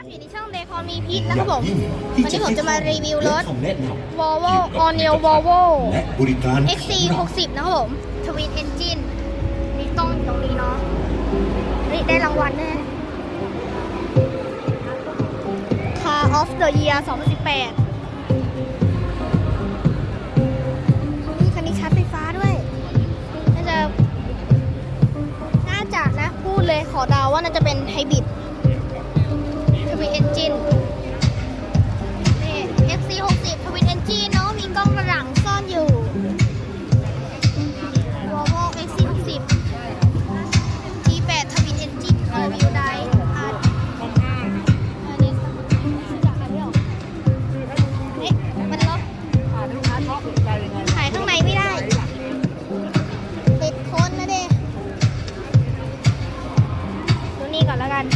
อยู่ในช่องเดคอนมีพิษนะครับผมวันนี้ผมจะมารีวิวรถ Volvo All New Volvo และบริการ XC60 นะครับผม Twin Engine นี่ต้องตรงนี้เนาะนี่ได้รางวัลแน่ Car of the Year 2018นี่คันนี้ชาร์จไฟฟ้าด้วยน่าจะนะพูดเลยขอเดาว่าน่าจะเป็นไฮบริดTwin Engine นี่ XC60 Twin Engine เนาะมีกล้องหลังซ่อนอยู่ Volvo XC60 T8 Twin Engine All-Wheel Drive อันนี้ซื้อจากใครไม่ออกเอ๊ะมันล็อกถ่ายข้างในไม่ได้ติดค้นนะเด้ดูนี่ก่อนแล้วกัน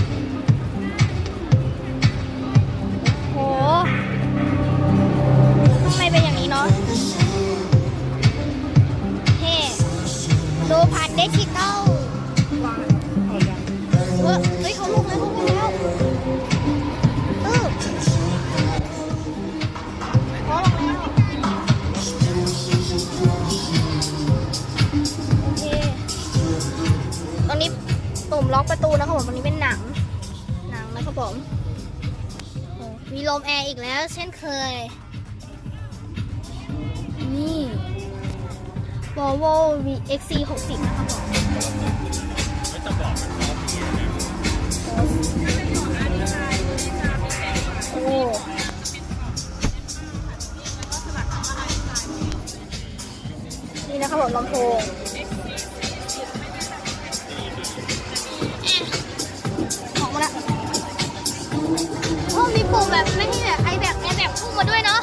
โหข้างในเป็นอย่างนี้เนาะเฮ้ดูผ่านดิจิตอลเฮ้ยเขาลงแล้วเขาลงแล้วโอเคตรงนี้ปุ่มล็อกประตูนะครับผมตรงนี้เป็นหนังนะครับผมมีลมแอร์อีกแล้วเช่นเคยนี่ Volvo XC60 นะครับผมโอ้นี่นะครับผมลำโพงออกมาแล้วโอ้มีปุ่มแบบไม่ใช่แบบไอแบบแอร์แบบพุ่งมาด้วยเนาะ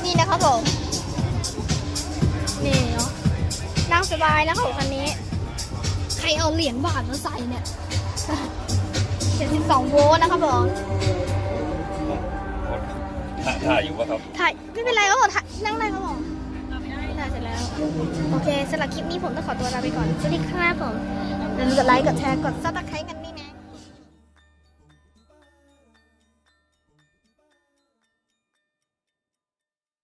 นี่นะครับผมนี่เนาะนั่งสบายนะครับคันนี้ใครเอาเหรียญบาทมาใส่เนี่ย72 โวลต์นะครับผม ถ่ายอยู่ปะครับ ถ่ายไม่เป็นไรครับผมนั่งได้ครับผมถ่ายเสร็จแล้วโอเคสำหรับคลิปนี้ผมต้องขอตัวลาไปก่อนสวัสดีครับผมอย่าลืมกดไลค์กดแชร์กดซับสไครต์กัน